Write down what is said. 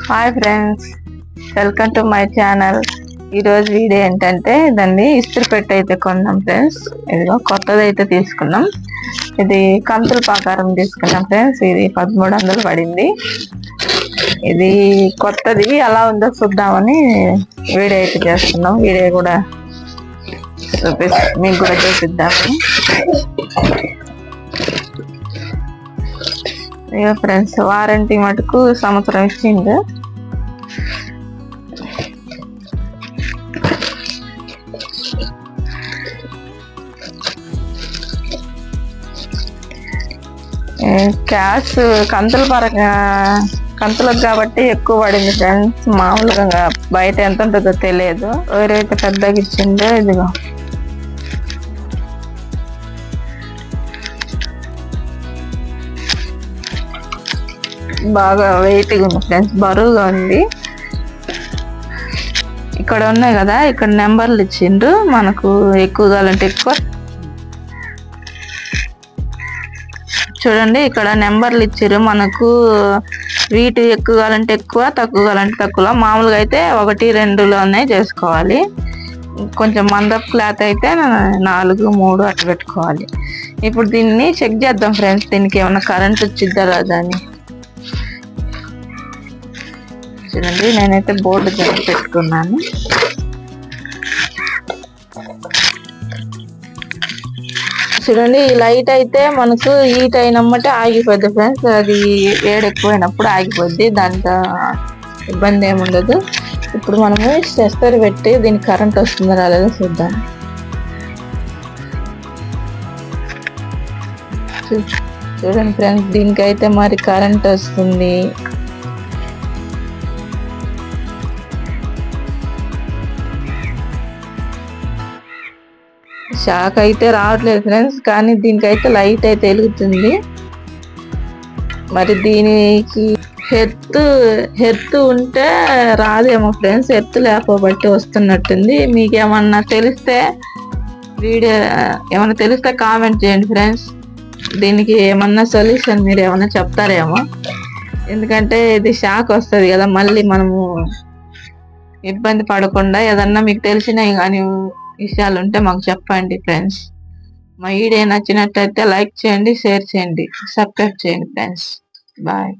Hi friends, welcome to my channel. ఈరోజు video ఏంటంటే దాన్ని ఇస్త్రీ పెట్టి అయితే కొన్నాం ఫ్రెండ్స్. ఇదిగో కొత్తది అయితే తీసుకున్నాం. ఇది కంతుల ప్రకారం తీసుకున్నాం ఫ్రెండ్స్. ఇది 1300 పడింది. ఇది కొత్తది ఎలా ఉందో చూద్దామని వీడియో అయితే చేస్తున్నాం. వీడియో కూడా మీకు కూడా చూపిద్దామని. ఇక ఫ్రెండ్స్, వారంటీ మటుకు సంవత్సరం ఇచ్చింది. క్యాష్ కంతులకు కాబట్టి ఎక్కువ పడింది ఫ్రెండ్స్. మామూలుగా బయట ఎంత ఉంటుందో తెలియదు. ఎవరైతే పెద్దగా ఇచ్చిందో ఇదిగో బాగా వెయిట్గా ఉంది ఫ్రెండ్స్, బరువుగా ఉంది. ఇక్కడ ఉన్నాయి కదా, ఇక్కడ నెంబర్లు ఇచ్చిండ్రు. మనకు ఎక్కువ కావాలంటే ఎక్కువ చూడండి, ఇక్కడ నెంబర్లు ఇచ్చారు. మనకు వీటి ఎక్కువ కావాలంటే ఎక్కువ, తక్కువ కావాలంటే తక్కువ. మామూలుగా అయితే 1, 2లోనే చేసుకోవాలి. కొంచెం మందపు క్లాత్ అయితే 4, 3 అట్లా పెట్టుకోవాలి. ఇప్పుడు దీన్ని చెక్ చేద్దాం ఫ్రెండ్స్, దీనికి ఏమన్నా కరెంట్ వచ్చిద్దా రాదా అని. చూడండి, నేనైతే బోర్డు పెట్టుకున్నాను. చూడండి, ఈ లైట్ అయితే మనకు హీట్ అయినమ్మటే ఆగిపోద్ది ఫ్రెండ్స్. అది వేడి ఎక్కువైనప్పుడు ఆగిపోద్ది, దాంతో ఇబ్బంది ఏమి ఉండదు. ఇప్పుడు మనము టెస్టర్ పెట్టి దీనికి కరెంట్ వస్తుందో రాలేదో చూద్దాం. చూడండి ఫ్రెండ్స్, దీనికైతే మరి కరెంట్ వస్తుంది. షాక్ అయితే రావట్లేదు ఫ్రెండ్స్, కానీ దీనికైతే లైట్ అయితే వెలుగుతుంది. మరి దీనికి హెర్త్ ఉంటే రాదేమో ఫ్రెండ్స్, హెర్త్ లేకపోబట్టి వస్తున్నట్టుంది. మీకు ఏమన్నా తెలిస్తే కామెంట్ చేయండి ఫ్రెండ్స్. దీనికి ఏమన్నా సొల్యూషన్ మీరు ఏమన్నా చెప్తారేమో, ఎందుకంటే ఇది షాక్ వస్తుంది కదా, మళ్ళీ మనము ఇబ్బంది పడకుండా ఏదన్నా మీకు తెలిసినవి కానీ విషయాలు ఉంటే మాకు చెప్పండి ఫ్రెండ్స్. మా వీడియో నచ్చినట్లయితే లైక్ చేయండి, షేర్ చేయండి, సబ్స్క్రైబ్ చేయండి ఫ్రెండ్స్. బాయ్.